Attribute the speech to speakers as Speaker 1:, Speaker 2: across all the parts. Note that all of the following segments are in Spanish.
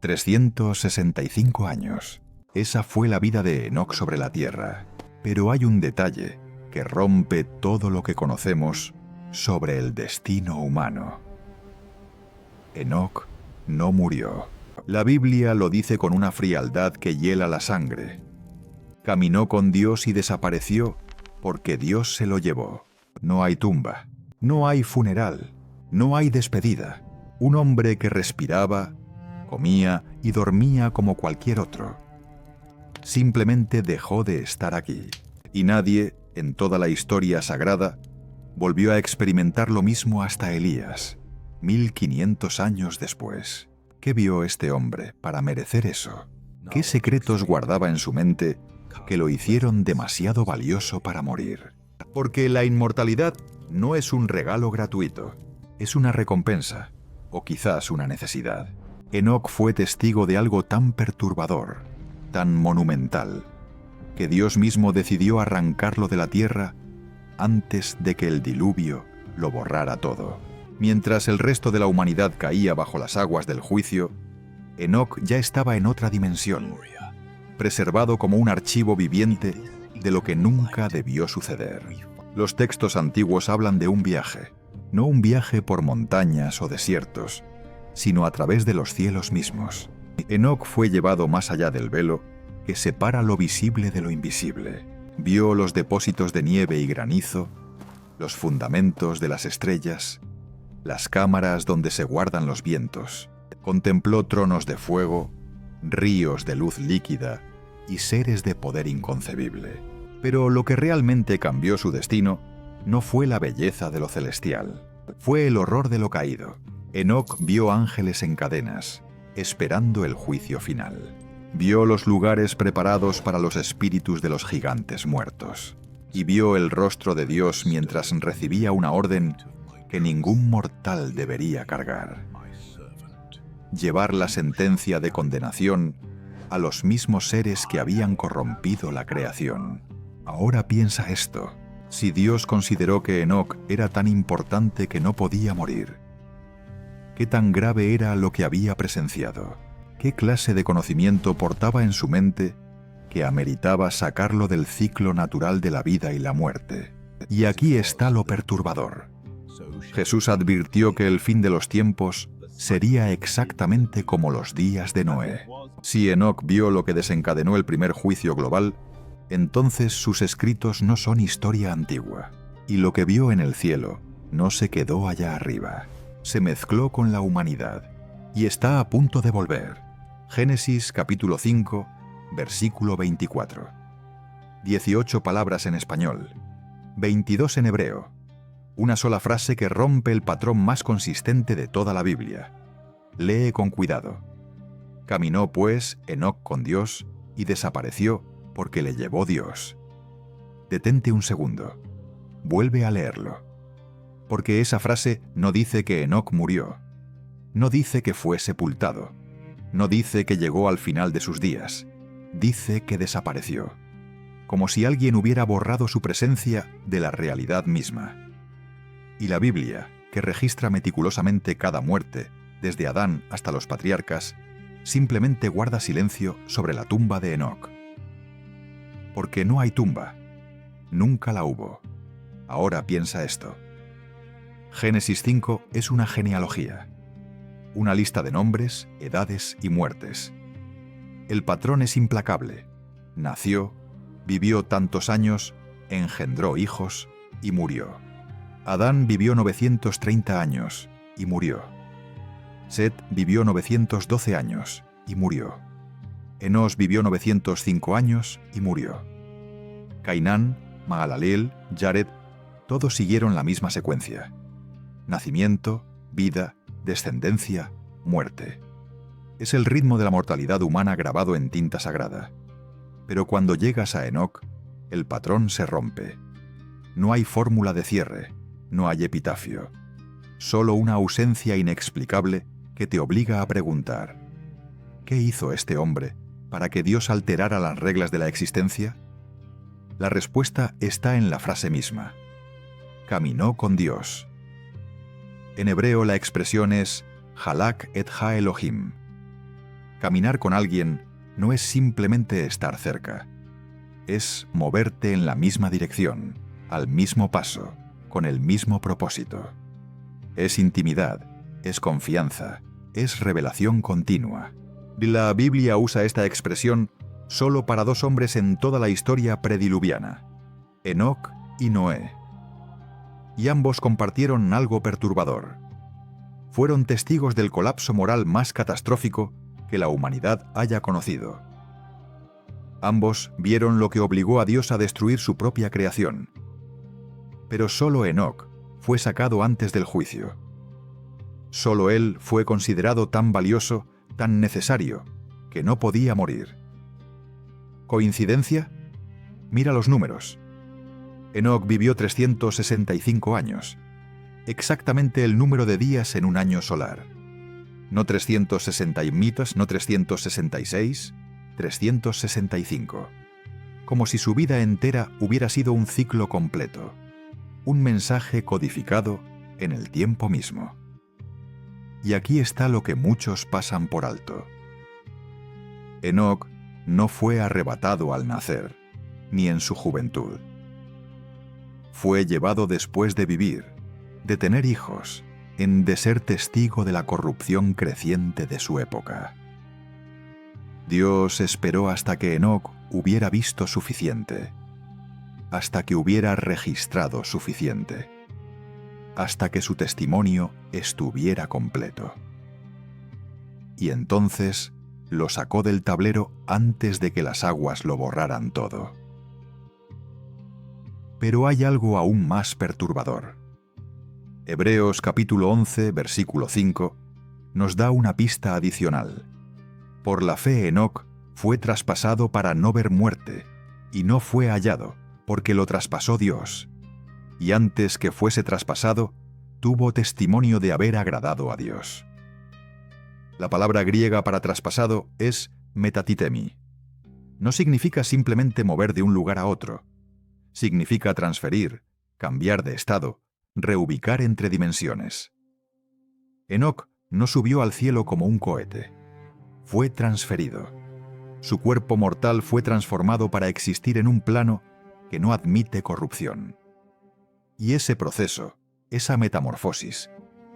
Speaker 1: 365 años. Esa fue la vida de Enoc sobre la tierra. Pero hay un detalle que rompe todo lo que conocemos sobre el destino humano. Enoc no murió. La Biblia lo dice con una frialdad que hiela la sangre. Caminó con Dios y desapareció porque Dios se lo llevó. No hay tumba, no hay funeral, no hay despedida. Un hombre que respiraba, comía y dormía como cualquier otro. Simplemente dejó de estar aquí. Y nadie, en toda la historia sagrada, volvió a experimentar lo mismo hasta Elías, 1500 años después. ¿Qué vio este hombre para merecer eso? ¿Qué secretos guardaba en su mente que lo hicieron demasiado valioso para morir? Porque la inmortalidad no es un regalo gratuito, es una recompensa, o quizás una necesidad. Enoc fue testigo de algo tan perturbador, tan monumental, que Dios mismo decidió arrancarlo de la tierra antes de que el diluvio lo borrara todo. Mientras el resto de la humanidad caía bajo las aguas del juicio, Enoc ya estaba en otra dimensión, preservado como un archivo viviente de lo que nunca debió suceder. Los textos antiguos hablan de un viaje, no un viaje por montañas o desiertos, sino a través de los cielos mismos. Enoc fue llevado más allá del velo que separa lo visible de lo invisible. Vio los depósitos de nieve y granizo, los fundamentos de las estrellas, las cámaras donde se guardan los vientos. Contempló tronos de fuego, ríos de luz líquida y seres de poder inconcebible. Pero lo que realmente cambió su destino no fue la belleza de lo celestial, fue el horror de lo caído. Enoc vio ángeles en cadenas, esperando el juicio final. Vio los lugares preparados para los espíritus de los gigantes muertos. Y vio el rostro de Dios mientras recibía una orden que ningún mortal debería cargar. Llevar la sentencia de condenación a los mismos seres que habían corrompido la creación. Ahora piensa esto. Si Dios consideró que Enoc era tan importante que no podía morir, ¿qué tan grave era lo que había presenciado? ¿Qué clase de conocimiento portaba en su mente que ameritaba sacarlo del ciclo natural de la vida y la muerte? Y aquí está lo perturbador. Jesús advirtió que el fin de los tiempos sería exactamente como los días de Noé. Si Enoc vio lo que desencadenó el primer juicio global, entonces sus escritos no son historia antigua. Y lo que vio en el cielo no se quedó allá arriba. Se mezcló con la humanidad y está a punto de volver. Génesis capítulo 5, versículo 24. 18 palabras en español, 22 en hebreo. Una sola frase que rompe el patrón más consistente de toda la Biblia. Lee con cuidado. Caminó pues Enoc con Dios y desapareció porque le llevó Dios. Detente un segundo. Vuelve a leerlo. Porque esa frase no dice que Enoc murió. No dice que fue sepultado. No dice que llegó al final de sus días. Dice que desapareció. Como si alguien hubiera borrado su presencia de la realidad misma. Y la Biblia, que registra meticulosamente cada muerte, desde Adán hasta los patriarcas, simplemente guarda silencio sobre la tumba de Enoc. Porque no hay tumba. Nunca la hubo. Ahora piensa esto. Génesis 5 es una genealogía. Una lista de nombres, edades y muertes. El patrón es implacable. Nació, vivió tantos años, engendró hijos y murió. Adán vivió 930 años y murió. Set vivió 912 años y murió. Enós vivió 905 años y murió. Cainán, Mahalaleel, Jared, todos siguieron la misma secuencia. Nacimiento, vida, descendencia, muerte. Es el ritmo de la mortalidad humana grabado en tinta sagrada. Pero cuando llegas a Enoc, el patrón se rompe. No hay fórmula de cierre, no hay epitafio. Solo una ausencia inexplicable que te obliga a preguntar: ¿qué hizo este hombre para que Dios alterara las reglas de la existencia? La respuesta está en la frase misma. Caminó con Dios. En hebreo la expresión es Halak et ha Elohim. Caminar con alguien no es simplemente estar cerca. Es moverte en la misma dirección, al mismo paso, con el mismo propósito. Es intimidad, es confianza, es revelación continua. La Biblia usa esta expresión solo para dos hombres en toda la historia prediluviana, Enoc y Noé. Y ambos compartieron algo perturbador. Fueron testigos del colapso moral más catastrófico que la humanidad haya conocido. Ambos vieron lo que obligó a Dios a destruir su propia creación. Pero solo Enoc fue sacado antes del juicio. Solo él fue considerado tan valioso, tan necesario, que no podía morir. ¿Coincidencia? Mira los números. Enoc vivió 365 años, exactamente el número de días en un año solar. No 360 mitas, no 366, 365. Como si su vida entera hubiera sido un ciclo completo, un mensaje codificado en el tiempo mismo. Y aquí está lo que muchos pasan por alto. Enoc no fue arrebatado al nacer, ni en su juventud. Fue llevado después de vivir, de tener hijos, de ser testigo de la corrupción creciente de su época. Dios esperó hasta que Enoc hubiera visto suficiente, hasta que hubiera registrado suficiente, hasta que su testimonio estuviera completo. Y entonces lo sacó del tablero antes de que las aguas lo borraran todo. Pero hay algo aún más perturbador. Hebreos capítulo 11, versículo 5, nos da una pista adicional. Por la fe Enoc fue traspasado para no ver muerte, y no fue hallado, porque lo traspasó Dios. Y antes que fuese traspasado, tuvo testimonio de haber agradado a Dios. La palabra griega para traspasado es metatitemi. No significa simplemente mover de un lugar a otro. Significa transferir, cambiar de estado, reubicar entre dimensiones. Enoc no subió al cielo como un cohete. Fue transferido. Su cuerpo mortal fue transformado para existir en un plano que no admite corrupción. Y ese proceso, esa metamorfosis,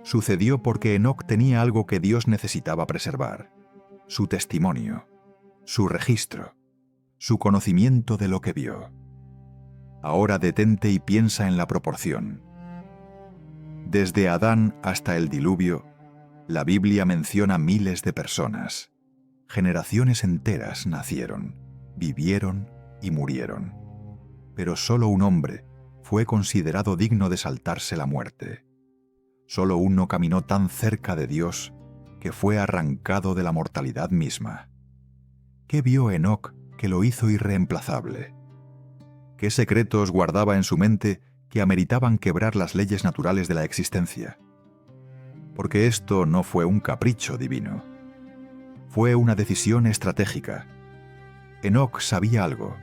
Speaker 1: sucedió porque Enoc tenía algo que Dios necesitaba preservar: su testimonio, su registro, su conocimiento de lo que vio. Ahora detente y piensa en la proporción. Desde Adán hasta el diluvio, la Biblia menciona miles de personas. Generaciones enteras nacieron, vivieron y murieron. Pero solo un hombre fue considerado digno de saltarse la muerte. Solo uno caminó tan cerca de Dios que fue arrancado de la mortalidad misma. ¿Qué vio Enoc que lo hizo irreemplazable? ¿Qué secretos guardaba en su mente que ameritaban quebrar las leyes naturales de la existencia? Porque esto no fue un capricho divino. Fue una decisión estratégica. Enoc sabía algo.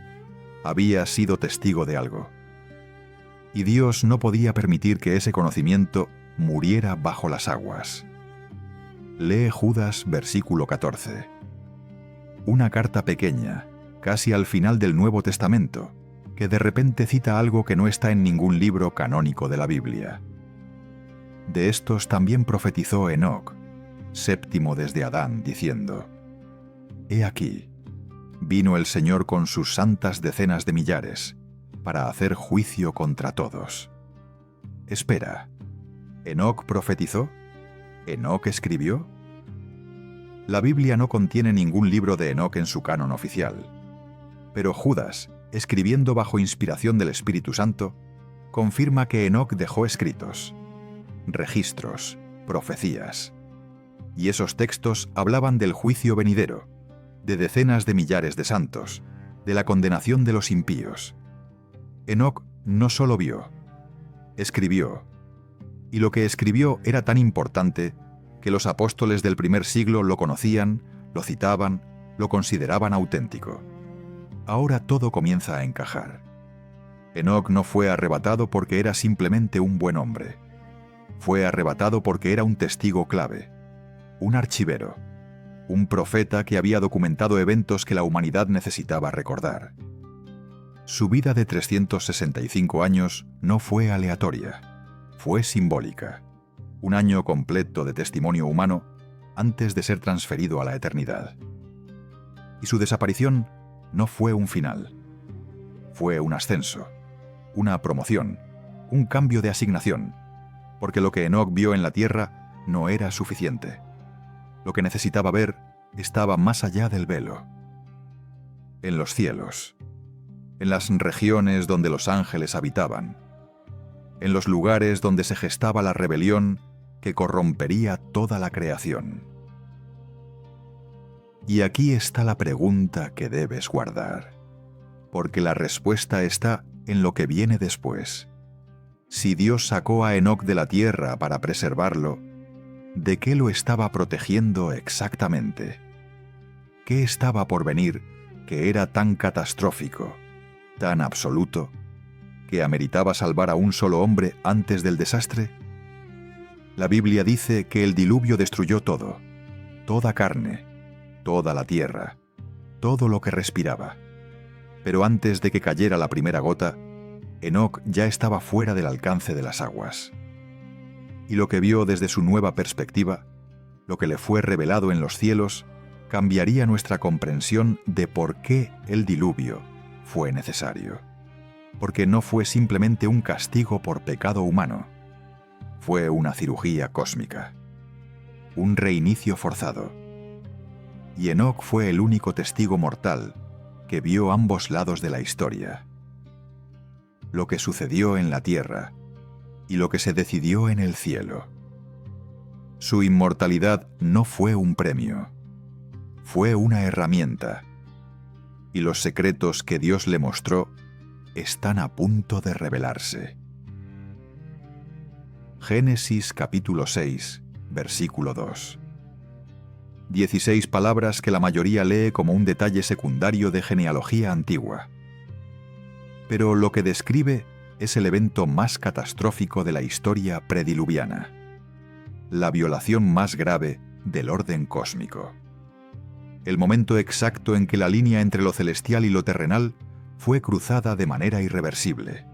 Speaker 1: Había sido testigo de algo. Y Dios no podía permitir que ese conocimiento muriera bajo las aguas. Lee Judas, versículo 14. Una carta pequeña, casi al final del Nuevo Testamento, que de repente cita algo que no está en ningún libro canónico de la Biblia. De estos también profetizó Enoc, séptimo desde Adán, diciendo: He aquí, vino el Señor con sus santas decenas de millares, para hacer juicio contra todos. Espera, ¿Enoc profetizó? ¿Enoc escribió? La Biblia no contiene ningún libro de Enoc en su canon oficial, pero Judas, escribiendo bajo inspiración del Espíritu Santo, confirma que Enoc dejó escritos, registros, profecías. Y esos textos hablaban del juicio venidero, de decenas de millares de santos, de la condenación de los impíos. Enoc no solo vio, escribió. Y lo que escribió era tan importante que los apóstoles del primer siglo lo conocían, lo citaban, lo consideraban auténtico. Ahora todo comienza a encajar. Enoc no fue arrebatado porque era simplemente un buen hombre. Fue arrebatado porque era un testigo clave, un archivero, un profeta que había documentado eventos que la humanidad necesitaba recordar. Su vida de 365 años no fue aleatoria, fue simbólica. Un año completo de testimonio humano antes de ser transferido a la eternidad. Y su desaparición no fue un final. Fue un ascenso, una promoción, un cambio de asignación, porque lo que Enoc vio en la tierra no era suficiente. Lo que necesitaba ver estaba más allá del velo. En los cielos, en las regiones donde los ángeles habitaban, en los lugares donde se gestaba la rebelión que corrompería toda la creación. Y aquí está la pregunta que debes guardar, porque la respuesta está en lo que viene después. Si Dios sacó a Enoc de la tierra para preservarlo, ¿de qué lo estaba protegiendo exactamente? ¿Qué estaba por venir que era tan catastrófico, tan absoluto, que ameritaba salvar a un solo hombre antes del desastre? La Biblia dice que el diluvio destruyó todo, toda carne, toda la tierra, todo lo que respiraba. Pero antes de que cayera la primera gota, Enoc ya estaba fuera del alcance de las aguas. Y lo que vio desde su nueva perspectiva, lo que le fue revelado en los cielos, cambiaría nuestra comprensión de por qué el diluvio fue necesario. Porque no fue simplemente un castigo por pecado humano. Fue una cirugía cósmica. Un reinicio forzado. Y Enoc fue el único testigo mortal que vio ambos lados de la historia. Lo que sucedió en la tierra y lo que se decidió en el cielo. Su inmortalidad no fue un premio, fue una herramienta, y los secretos que Dios le mostró están a punto de revelarse. Génesis capítulo 6, versículo 2. 16 palabras que la mayoría lee como un detalle secundario de genealogía antigua. Pero lo que describe es el evento más catastrófico de la historia prediluviana, la violación más grave del orden cósmico. El momento exacto en que la línea entre lo celestial y lo terrenal fue cruzada de manera irreversible.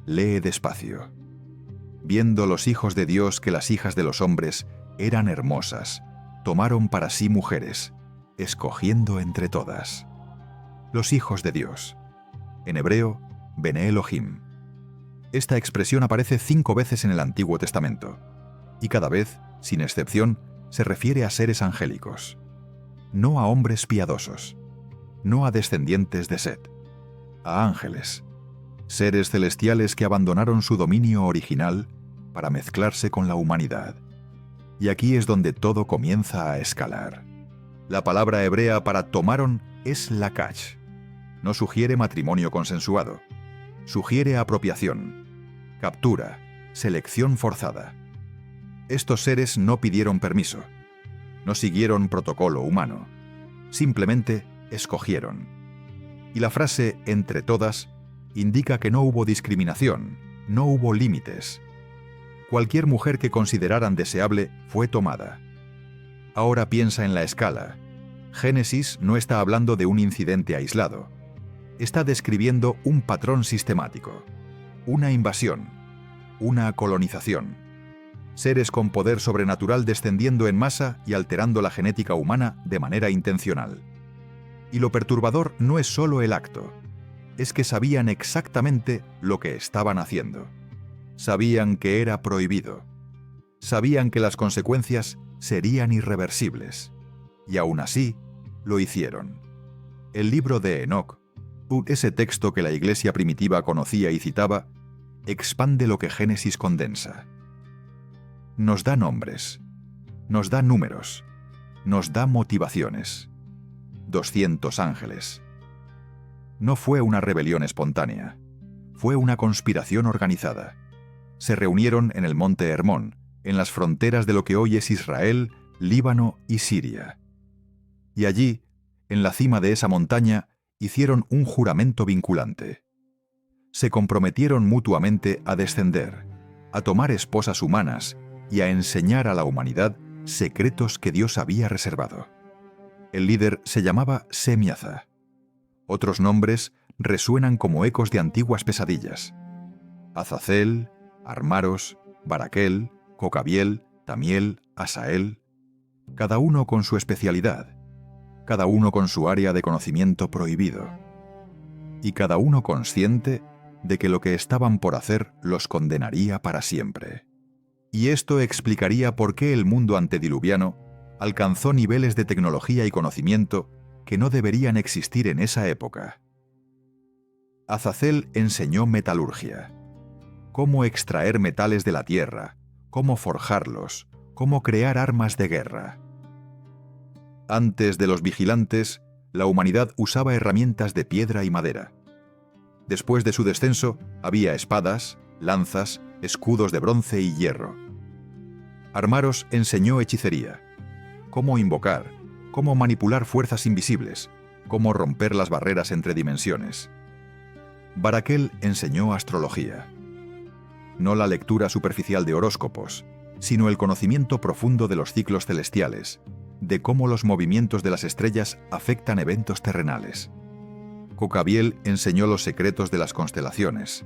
Speaker 1: Lee despacio. Viendo los hijos de Dios que las hijas de los hombres eran hermosas, tomaron para sí mujeres, escogiendo entre todas. Los hijos de Dios. En hebreo, Bene Elohim. Esta expresión aparece 5 veces en el Antiguo Testamento, y cada vez, sin excepción, se refiere a seres angélicos. No a hombres piadosos, no a descendientes de Set, a ángeles, seres celestiales que abandonaron su dominio original para mezclarse con la humanidad. Y aquí es donde todo comienza a escalar. La palabra hebrea para tomaron es lakach. No sugiere matrimonio consensuado. Sugiere apropiación, captura, selección forzada. Estos seres no pidieron permiso. No siguieron protocolo humano. Simplemente escogieron. Y la frase «entre todas» indica que no hubo discriminación, no hubo límites. Cualquier mujer que consideraran deseable fue tomada. Ahora piensa en la escala. Génesis no está hablando de un incidente aislado. Está describiendo un patrón sistemático, una invasión, una colonización. Seres con poder sobrenatural descendiendo en masa y alterando la genética humana de manera intencional. Y lo perturbador no es solo el acto, es que sabían exactamente lo que estaban haciendo. Sabían que era prohibido. Sabían que las consecuencias serían irreversibles. Y aún así, lo hicieron. El libro de Enoc, ese texto que la iglesia primitiva conocía y citaba, expande lo que Génesis condensa. Nos da nombres, nos da números, nos da motivaciones. 200 ángeles. No fue una rebelión espontánea, fue una conspiración organizada. Se reunieron en el monte Hermón, en las fronteras de lo que hoy es Israel, Líbano y Siria. Y allí, en la cima de esa montaña, hicieron un juramento vinculante. Se comprometieron mutuamente a descender, a tomar esposas humanas y a enseñar a la humanidad secretos que Dios había reservado. El líder se llamaba Semiaza. Otros nombres resuenan como ecos de antiguas pesadillas: Azazel, Armaros, Baraquel, Cocabiel, Tamiel, Asael, cada uno con su especialidad, cada uno con su área de conocimiento prohibido, y cada uno consciente de que lo que estaban por hacer los condenaría para siempre. Y esto explicaría por qué el mundo antediluviano alcanzó niveles de tecnología y conocimiento que no deberían existir en esa época. Azazel enseñó metalurgia: cómo extraer metales de la tierra, cómo forjarlos, cómo crear armas de guerra. Antes de los vigilantes, la humanidad usaba herramientas de piedra y madera. Después de su descenso, había espadas, lanzas, escudos de bronce y hierro. Armaros enseñó hechicería: cómo invocar, cómo manipular fuerzas invisibles, cómo romper las barreras entre dimensiones. Baraquel enseñó astrología: no la lectura superficial de horóscopos, sino el conocimiento profundo de los ciclos celestiales, de cómo los movimientos de las estrellas afectan eventos terrenales. Cocabiel enseñó los secretos de las constelaciones.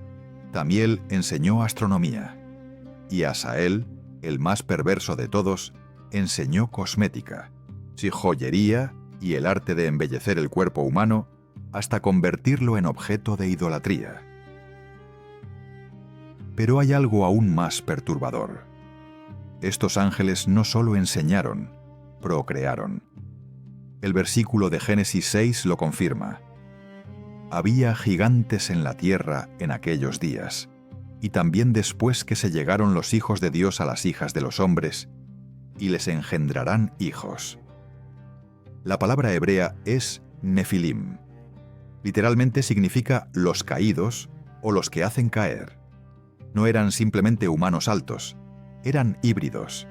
Speaker 1: Tamiel enseñó astronomía. Y Asael, el más perverso de todos, enseñó cosmética, sí, joyería y el arte de embellecer el cuerpo humano hasta convertirlo en objeto de idolatría. Pero hay algo aún más perturbador. Estos ángeles no solo enseñaron, procrearon. El versículo de Génesis 6 lo confirma: había gigantes en la tierra en aquellos días, y también después que se llegaron los hijos de Dios a las hijas de los hombres, y les engendrarán hijos. La palabra hebrea es Nefilim. Literalmente significa los caídos o los que hacen caer. No eran simplemente humanos altos, eran híbridos,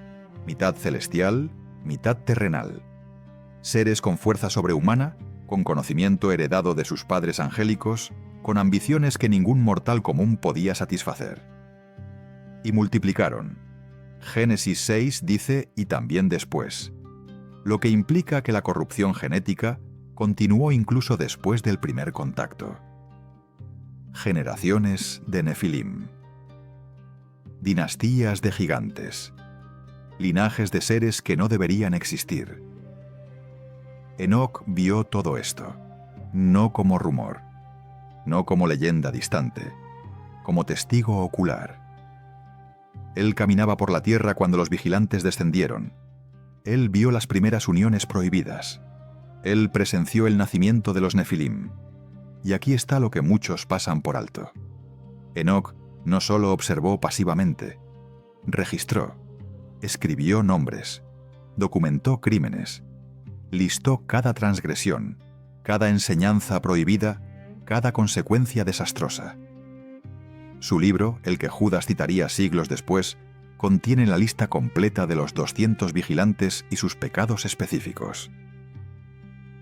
Speaker 1: mitad celestial, mitad terrenal. Seres con fuerza sobrehumana, con conocimiento heredado de sus padres angélicos, con ambiciones que ningún mortal común podía satisfacer. Y multiplicaron. Génesis 6 dice: y también después, lo que implica que la corrupción genética continuó incluso después del primer contacto. Generaciones de Nefilim. Dinastías de gigantes. Linajes de seres que no deberían existir. Enoc vio todo esto, no como rumor, no como leyenda distante, como testigo ocular. Él caminaba por la tierra cuando los vigilantes descendieron. Él vio las primeras uniones prohibidas. Él presenció el nacimiento de los Nefilim. Y aquí está lo que muchos pasan por alto. Enoc no solo observó pasivamente, registró, escribió nombres, documentó crímenes, listó cada transgresión, cada enseñanza prohibida, cada consecuencia desastrosa. Su libro, el que Judas citaría siglos después, contiene la lista completa de los 200 vigilantes y sus pecados específicos.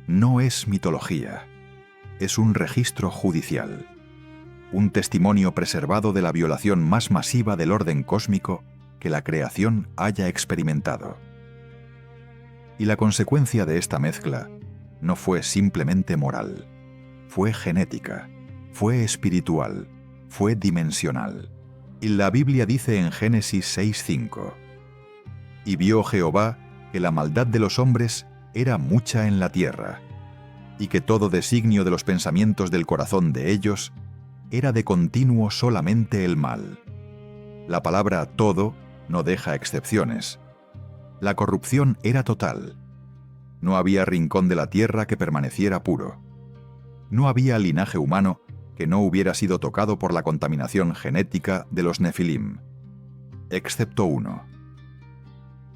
Speaker 1: No es mitología, es un registro judicial, un testimonio preservado de la violación más masiva del orden cósmico que la creación haya experimentado. Y la consecuencia de esta mezcla no fue simplemente moral, fue genética, fue espiritual, fue dimensional. Y la Biblia dice en Génesis 6:5: y vio Jehová que la maldad de los hombres era mucha en la tierra, y que todo designio de los pensamientos del corazón de ellos era de continuo solamente el mal. La palabra todo no deja excepciones. La corrupción era total. No había rincón de la tierra que permaneciera puro. No había linaje humano que no hubiera sido tocado por la contaminación genética de los Nefilim, excepto uno.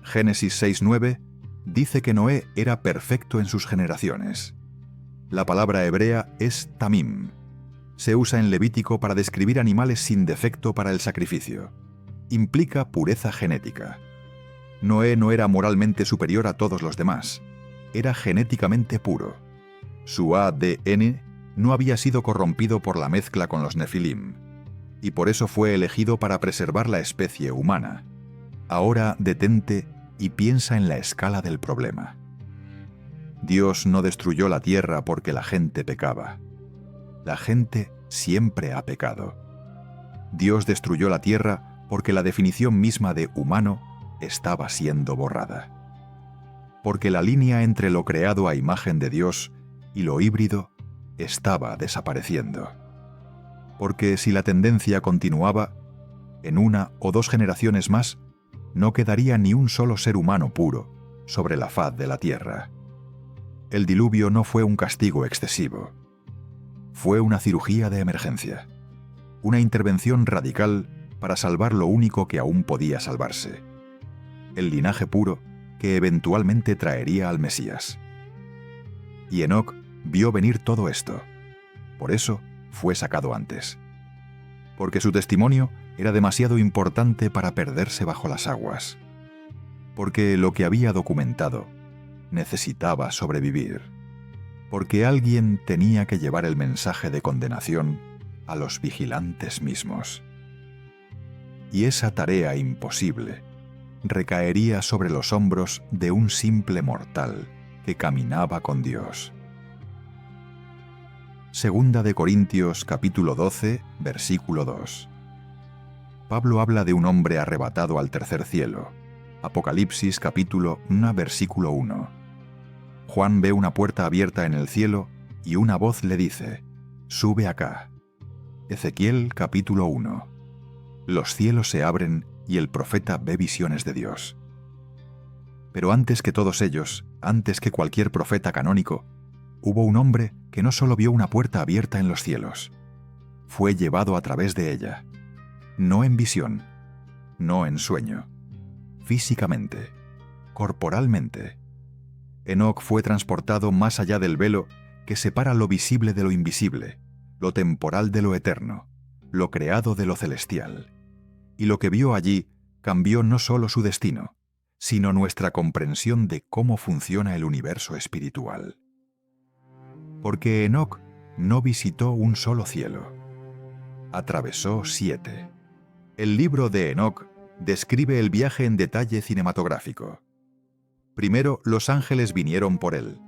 Speaker 1: Génesis 6:9 dice que Noé era perfecto en sus generaciones. La palabra hebrea es tamim. Se usa en Levítico para describir animales sin defecto para el sacrificio. Implica pureza genética. Noé no era moralmente superior a todos los demás. Era genéticamente puro. Su ADN no había sido corrompido por la mezcla con los Nefilim, y por eso fue elegido para preservar la especie humana. Ahora detente y piensa en la escala del problema. Dios no destruyó la tierra porque la gente pecaba. La gente siempre ha pecado. Dios destruyó la tierra porque la definición misma de humano estaba siendo borrada. Porque la línea entre lo creado a imagen de Dios y lo híbrido estaba desapareciendo. Porque si la tendencia continuaba, en 1 o 2 generaciones más, no quedaría ni un solo ser humano puro sobre la faz de la tierra. El diluvio no fue un castigo excesivo. Fue una cirugía de emergencia, una intervención radical para salvar lo único que aún podía salvarse: el linaje puro que eventualmente traería al Mesías. Y Enoc vio venir todo esto. Por eso fue sacado antes. Porque su testimonio era demasiado importante para perderse bajo las aguas. Porque lo que había documentado necesitaba sobrevivir. Porque alguien tenía que llevar el mensaje de condenación a los vigilantes mismos. Y esa tarea imposible recaería sobre los hombros de un simple mortal que caminaba con Dios. Segunda de Corintios capítulo 12, versículo 2. Pablo habla de un hombre arrebatado al tercer cielo. Apocalipsis capítulo 1, versículo 1. Juan ve una puerta abierta en el cielo y una voz le dice: «Sube acá». Ezequiel capítulo 1. Los cielos se abren y el profeta ve visiones de Dios. Pero antes que todos ellos, antes que cualquier profeta canónico, hubo un hombre que no solo vio una puerta abierta en los cielos, fue llevado a través de ella, no en visión, no en sueño, físicamente, corporalmente. Enoc fue transportado más allá del velo que separa lo visible de lo invisible, lo temporal de lo eterno, lo creado de lo celestial. Y lo que vio allí cambió no solo su destino, sino nuestra comprensión de cómo funciona el universo espiritual. Porque Enoc no visitó un solo cielo. Atravesó 7. El libro de Enoc describe el viaje en detalle cinematográfico. Primero, los ángeles vinieron por él.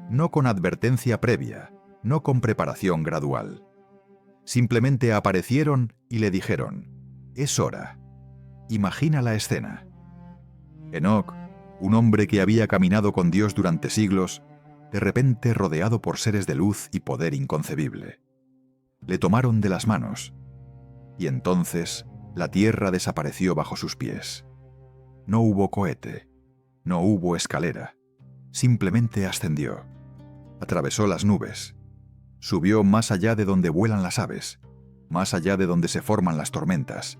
Speaker 1: No con advertencia previa, no con preparación gradual. Simplemente aparecieron y le dijeron: «Es hora». Imagina la escena. Enoc, un hombre que había caminado con Dios durante siglos, de repente rodeado por seres de luz y poder inconcebible. Le tomaron de las manos, y entonces la tierra desapareció bajo sus pies. No hubo cohete, no hubo escalera, simplemente ascendió, atravesó las nubes, subió más allá de donde vuelan las aves, más allá de donde se forman las tormentas,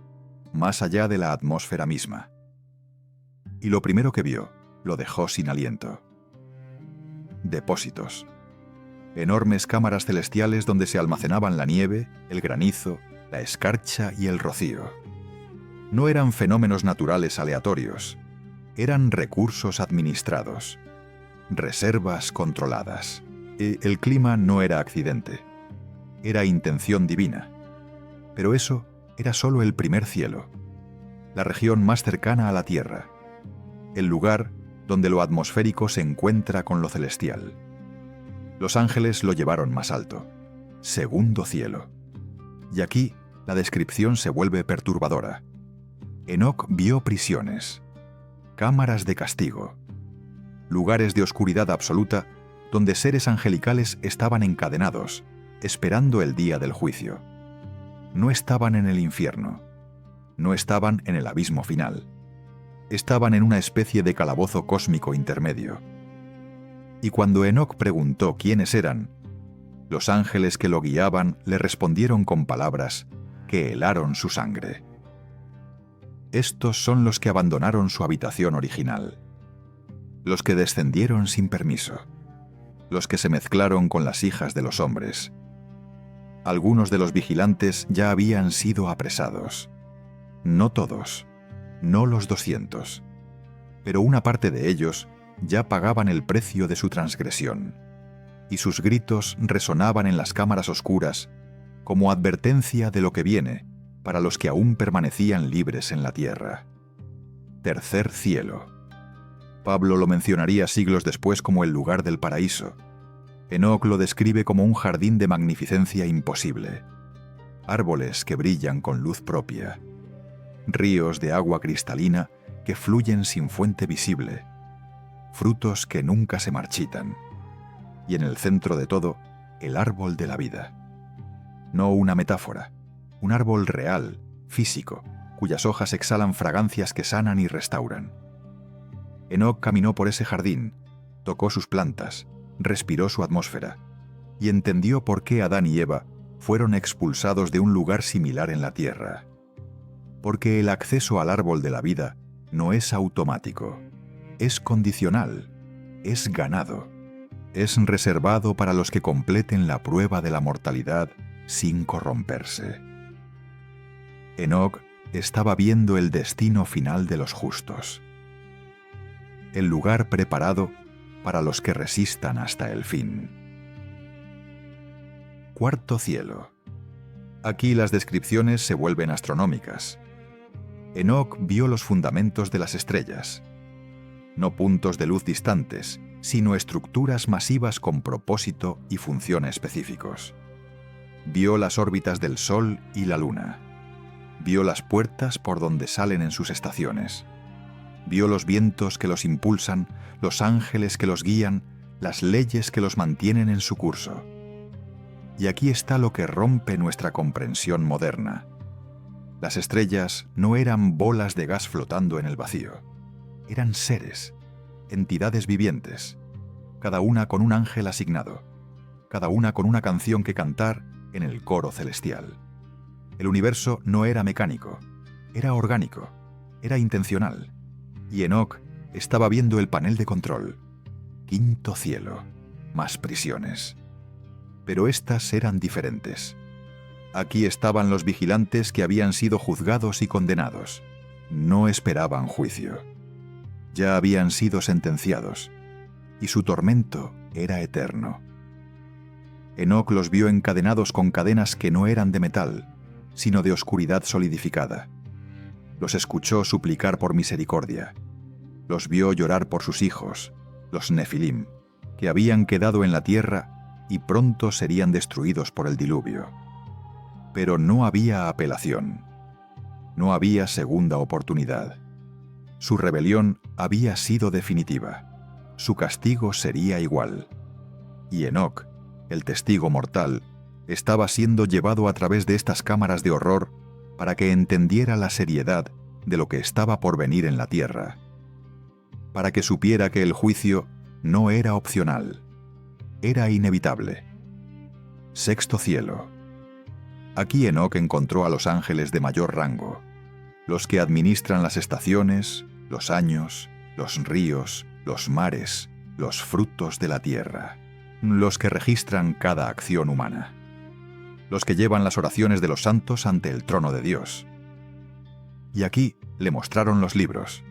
Speaker 1: más allá de la atmósfera misma. Y lo primero que vio lo dejó sin aliento. Depósitos. Enormes cámaras celestiales donde se almacenaban la nieve, el granizo, la escarcha y el rocío. No eran fenómenos naturales aleatorios, eran recursos administrados, reservas controladas. El clima no era accidente, era intención divina. Pero eso era solo el primer cielo, la región más cercana a la Tierra, el lugar donde lo atmosférico se encuentra con lo celestial. Los ángeles lo llevaron más alto, segundo cielo. Y aquí la descripción se vuelve perturbadora. Enoc vio prisiones, cámaras de castigo, lugares de oscuridad absoluta donde seres angelicales estaban encadenados, esperando el día del juicio. No estaban en el infierno, no estaban en el abismo final, estaban en una especie de calabozo cósmico intermedio. Y cuando Enoc preguntó quiénes eran, los ángeles que lo guiaban le respondieron con palabras que helaron su sangre. Estos son los que abandonaron su habitación original, los que descendieron sin permiso, los que se mezclaron con las hijas de los hombres. Algunos de los vigilantes ya habían sido apresados. No todos, no los 200, pero una parte de ellos ya pagaban el precio de su transgresión, y sus gritos resonaban en las cámaras oscuras como advertencia de lo que viene para los que aún permanecían libres en la tierra. Tercer cielo. Pablo lo mencionaría siglos después como el lugar del paraíso. Enoc lo describe como un jardín de magnificencia imposible. Árboles que brillan con luz propia. Ríos de agua cristalina que fluyen sin fuente visible. Frutos que nunca se marchitan. Y en el centro de todo, el árbol de la vida. No una metáfora, un árbol real, físico, cuyas hojas exhalan fragancias que sanan y restauran. Enoc caminó por ese jardín, tocó sus plantas, respiró su atmósfera y entendió por qué Adán y Eva fueron expulsados de un lugar similar en la tierra. Porque el acceso al árbol de la vida no es automático, es condicional, es ganado, es reservado para los que completen la prueba de la mortalidad sin corromperse. Enoc estaba viendo el destino final de los justos, el lugar preparado para los que resistan hasta el fin. Cuarto cielo. Aquí las descripciones se vuelven astronómicas. Enoc vio los fundamentos de las estrellas, no puntos de luz distantes, sino estructuras masivas con propósito y función específicos. Vio las órbitas del Sol y la Luna. Vio las puertas por donde salen en sus estaciones. Vio los vientos que los impulsan, los ángeles que los guían, las leyes que los mantienen en su curso. Y aquí está lo que rompe nuestra comprensión moderna. Las estrellas no eran bolas de gas flotando en el vacío. Eran seres, entidades vivientes, cada una con un ángel asignado, cada una con una canción que cantar en el coro celestial. El universo no era mecánico, era orgánico, era intencional. Y Enoc estaba viendo el panel de control. Quinto cielo, más prisiones. Pero estas eran diferentes. Aquí estaban los vigilantes que habían sido juzgados y condenados. No esperaban juicio. Ya habían sido sentenciados, y su tormento era eterno. Enoc los vio encadenados con cadenas que no eran de metal, sino de oscuridad solidificada. Los escuchó suplicar por misericordia. Los vio llorar por sus hijos, los Nefilim, que habían quedado en la tierra y pronto serían destruidos por el diluvio. Pero no había apelación. No había segunda oportunidad. Su rebelión había sido definitiva. Su castigo sería igual. Y Enoc, el testigo mortal, estaba siendo llevado a través de estas cámaras de horror para que entendiera la seriedad de lo que estaba por venir en la tierra. Para que supiera que el juicio no era opcional, era inevitable. Sexto cielo. Aquí Enoc encontró a los ángeles de mayor rango, los que administran las estaciones, los años, los ríos, los mares, los frutos de la tierra, los que registran cada acción humana, los que llevan las oraciones de los santos ante el trono de Dios. Y aquí le mostraron los libros,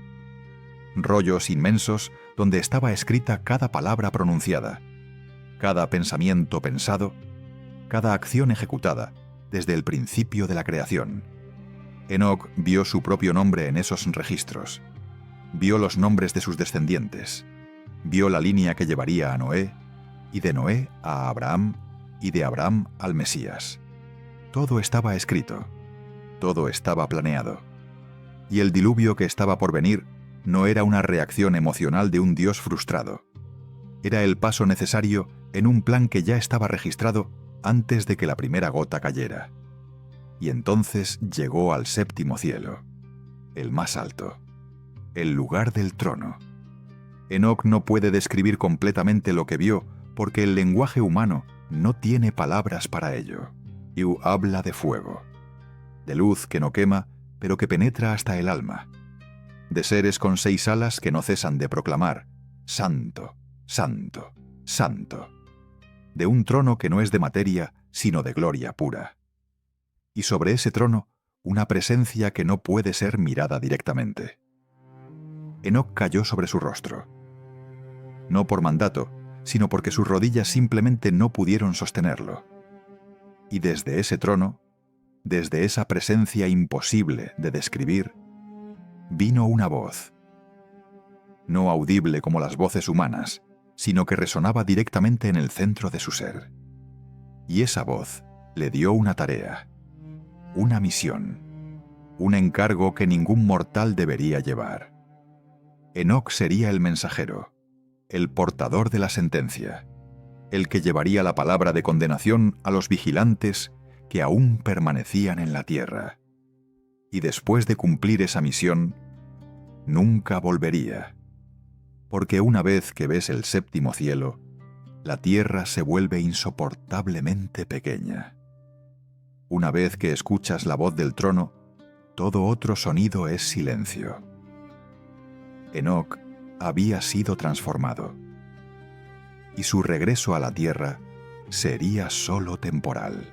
Speaker 1: rollos inmensos donde estaba escrita cada palabra pronunciada, cada pensamiento pensado, cada acción ejecutada desde el principio de la creación. Enoc vio su propio nombre en esos registros, vio los nombres de sus descendientes, vio la línea que llevaría a Noé, y de Noé a Abraham, y de Abraham al Mesías. Todo estaba escrito, todo estaba planeado. Y el diluvio que estaba por venir no era una reacción emocional de un Dios frustrado. Era el paso necesario en un plan que ya estaba registrado antes de que la primera gota cayera. Y entonces llegó al séptimo cielo, el más alto, el lugar del trono. Enoc no puede describir completamente lo que vio porque el lenguaje humano no tiene palabras para ello. Y habla de fuego, de luz que no quema, pero que penetra hasta el alma, de seres con 6 alas que no cesan de proclamar, Santo, Santo, Santo, de un trono que no es de materia, sino de gloria pura. Y sobre ese trono, una presencia que no puede ser mirada directamente. Enoc cayó sobre su rostro. No por mandato, sino porque sus rodillas simplemente no pudieron sostenerlo. Y desde ese trono, desde esa presencia imposible de describir, vino una voz. no audible como las voces humanas, sino que resonaba directamente en el centro de su ser. Y esa voz le dio una tarea, una misión, un encargo que ningún mortal debería llevar. Enoc sería el mensajero, el portador de la sentencia, el que llevaría la palabra de condenación a los vigilantes que aún permanecían en la tierra. Y después de cumplir esa misión, nunca volvería. Porque una vez que ves el séptimo cielo, la tierra se vuelve insoportablemente pequeña. Una vez que escuchas la voz del trono, todo otro sonido es silencio. Enoc había sido transformado, y su regreso a la tierra sería solo temporal.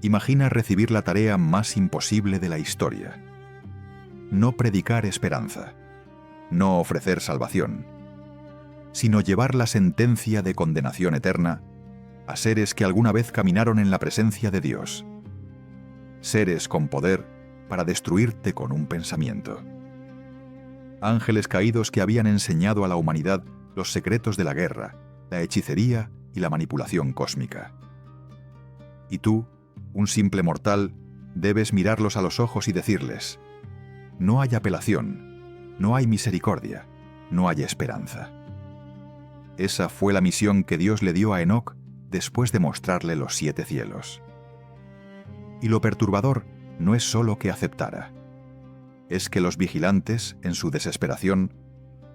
Speaker 1: Imagina recibir la tarea más imposible de la historia. No predicar esperanza, no ofrecer salvación, sino llevar la sentencia de condenación eterna a seres que alguna vez caminaron en la presencia de Dios. Seres con poder para destruirte con un pensamiento. Ángeles caídos que habían enseñado a la humanidad los secretos de la guerra, la hechicería y la manipulación cósmica. Y tú, un simple mortal, debes mirarlos a los ojos y decirles: no hay apelación, no hay misericordia, no hay esperanza. Esa fue la misión que Dios le dio a Enoc después de mostrarle los 7 cielos. Y lo perturbador no es solo que aceptara, es que los vigilantes, en su desesperación,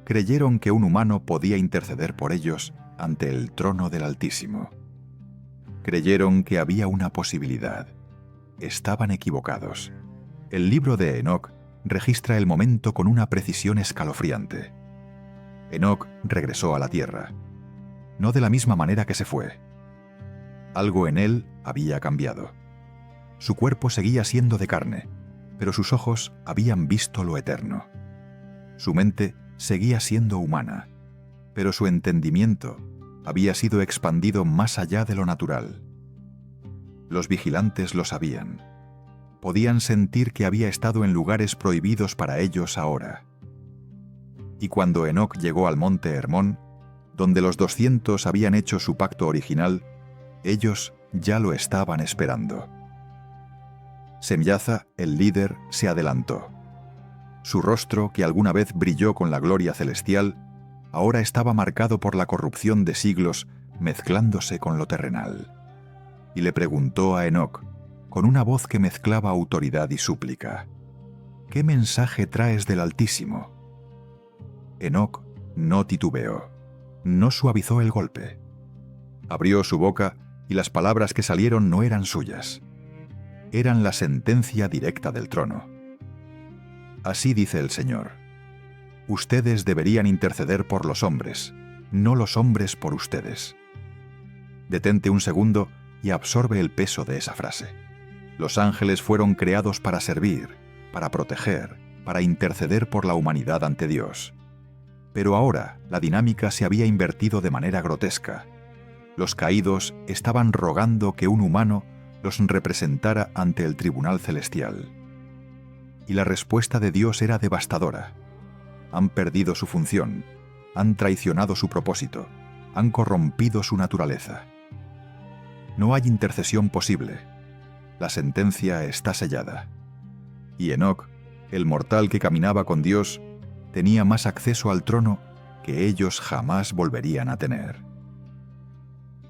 Speaker 1: creyeron que un humano podía interceder por ellos ante el trono del Altísimo. Creyeron que había una posibilidad. Estaban equivocados. El libro de Enoc registra el momento con una precisión escalofriante. Enoc regresó a la tierra, no de la misma manera que se fue. Algo en él había cambiado. Su cuerpo seguía siendo de carne, pero sus ojos habían visto lo eterno. Su mente seguía siendo humana, pero su entendimiento había sido expandido más allá de lo natural. Los vigilantes lo sabían. Podían sentir que había estado en lugares prohibidos para ellos ahora. Y cuando Enoc llegó al monte Hermón, donde los 200 habían hecho su pacto original, ellos ya lo estaban esperando. Semyaza, el líder, se adelantó. Su rostro, que alguna vez brilló con la gloria celestial, ahora estaba marcado por la corrupción de siglos mezclándose con lo terrenal. Y le preguntó a Enoc, con una voz que mezclaba autoridad y súplica: ¿qué mensaje traes del Altísimo? Enoc no titubeó, no suavizó el golpe. Abrió su boca y las palabras que salieron no eran suyas. Eran la sentencia directa del trono. Así dice el Señor: ustedes deberían interceder por los hombres, no los hombres por ustedes. Detente un segundo y absorbe el peso de esa frase. Los ángeles fueron creados para servir, para proteger, para interceder por la humanidad ante Dios. Pero ahora la dinámica se había invertido de manera grotesca. Los caídos estaban rogando que un humano los representara ante el tribunal celestial. Y la respuesta de Dios era devastadora. Han perdido su función, han traicionado su propósito, han corrompido su naturaleza. No hay intercesión posible. La sentencia está sellada. Y Enoc, el mortal que caminaba con Dios, tenía más acceso al trono que ellos jamás volverían a tener.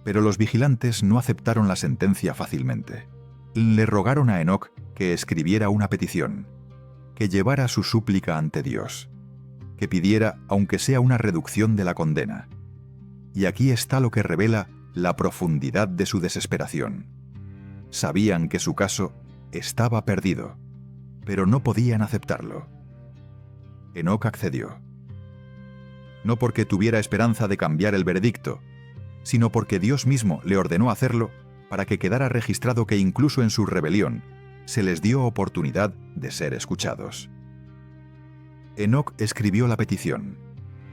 Speaker 1: Pero los vigilantes no aceptaron la sentencia fácilmente. Le rogaron a Enoc que escribiera una petición, que llevara su súplica ante Dios, que pidiera aunque sea una reducción de la condena. Y aquí está lo que revela la profundidad de su desesperación. Sabían que su caso estaba perdido, pero no podían aceptarlo. Enoc accedió. No porque tuviera esperanza de cambiar el veredicto, sino porque Dios mismo le ordenó hacerlo para que quedara registrado que incluso en su rebelión se les dio oportunidad de ser escuchados. Enoc escribió la petición,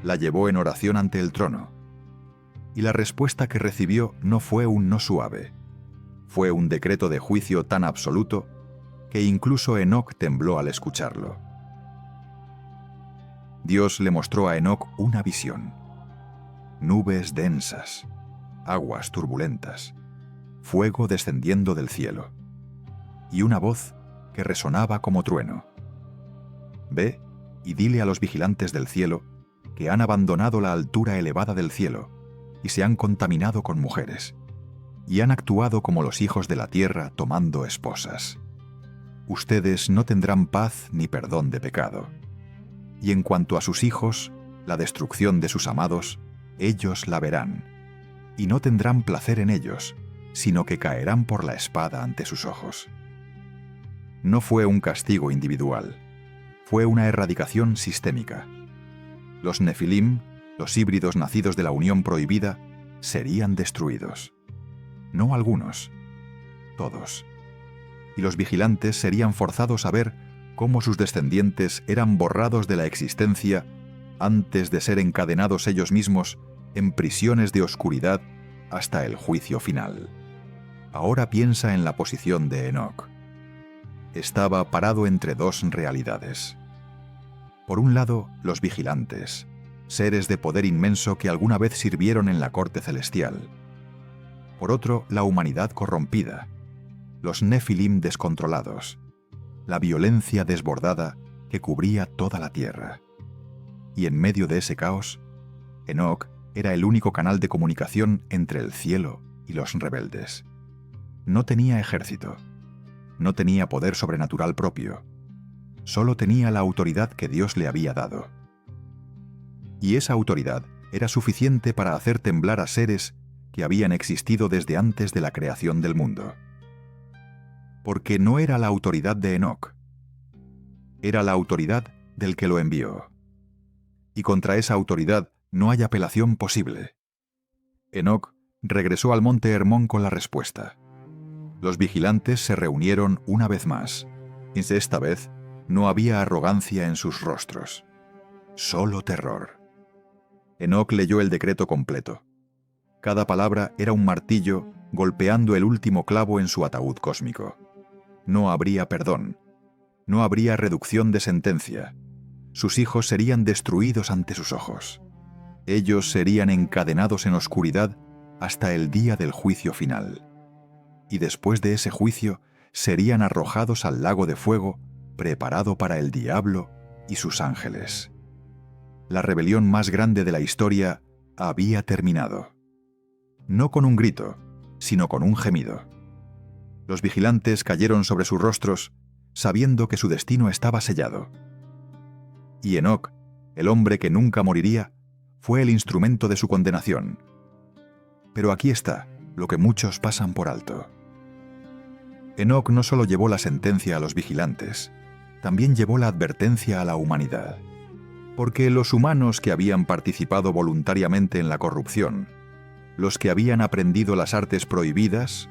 Speaker 1: la llevó en oración ante el trono, y la respuesta que recibió no fue un no suave, fue un decreto de juicio tan absoluto que incluso Enoc tembló al escucharlo. Dios le mostró a Enoc una visión. Nubes densas, aguas turbulentas, fuego descendiendo del cielo, y una voz que resonaba como trueno. Ve y dile a los vigilantes del cielo que han abandonado la altura elevada del cielo y se han contaminado con mujeres, y han actuado como los hijos de la tierra tomando esposas. Ustedes no tendrán paz ni perdón de pecado. Y en cuanto a sus hijos, la destrucción de sus amados, ellos la verán, y no tendrán placer en ellos, sino que caerán por la espada ante sus ojos. No fue un castigo individual, fue una erradicación sistémica. Los nefilim, los híbridos nacidos de la unión prohibida, serían destruidos. No algunos, todos. Y los vigilantes serían forzados a ver cómo sus descendientes eran borrados de la existencia antes de ser encadenados ellos mismos en prisiones de oscuridad hasta el juicio final. Ahora piensa en la posición de Enoc. Estaba parado entre dos realidades. Por un lado, los vigilantes, seres de poder inmenso que alguna vez sirvieron en la corte celestial. Por otro, la humanidad corrompida, los nefilim descontrolados, la violencia desbordada que cubría toda la tierra. Y en medio de ese caos, Enoc era el único canal de comunicación entre el cielo y los rebeldes. No tenía ejército, no tenía poder sobrenatural propio, solo tenía la autoridad que Dios le había dado. Y esa autoridad era suficiente para hacer temblar a seres que habían existido desde antes de la creación del mundo. Porque no era la autoridad de Enoc, era la autoridad del que lo envió. Y contra esa autoridad no hay apelación posible. Enoc regresó al monte Hermón con la respuesta. Los vigilantes se reunieron una vez más, y esta vez no había arrogancia en sus rostros, solo terror. Enoc leyó el decreto completo. Cada palabra era un martillo golpeando el último clavo en su ataúd cósmico. No habría perdón, no habría reducción de sentencia. Sus hijos serían destruidos ante sus ojos. Ellos serían encadenados en oscuridad hasta el día del juicio final. Y después de ese juicio serían arrojados al lago de fuego preparado para el diablo y sus ángeles. La rebelión más grande de la historia había terminado. No con un grito, sino con un gemido. Los vigilantes cayeron sobre sus rostros, sabiendo que su destino estaba sellado. Y Enoc, el hombre que nunca moriría, fue el instrumento de su condenación. Pero aquí está lo que muchos pasan por alto. Enoc no solo llevó la sentencia a los vigilantes, también llevó la advertencia a la humanidad. Porque los humanos que habían participado voluntariamente en la corrupción, los que habían aprendido las artes prohibidas,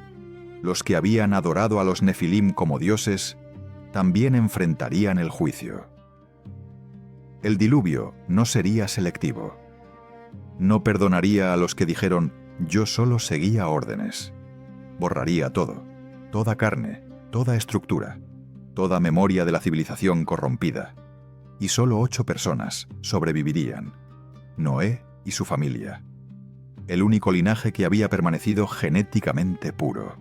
Speaker 1: los que habían adorado a los nefilim como dioses, también enfrentarían el juicio. El diluvio no sería selectivo. No perdonaría a los que dijeron, yo solo seguía órdenes. Borraría todo, toda carne, toda estructura, toda memoria de la civilización corrompida. Y solo 8 personas sobrevivirían: Noé y su familia, el único linaje que había permanecido genéticamente puro,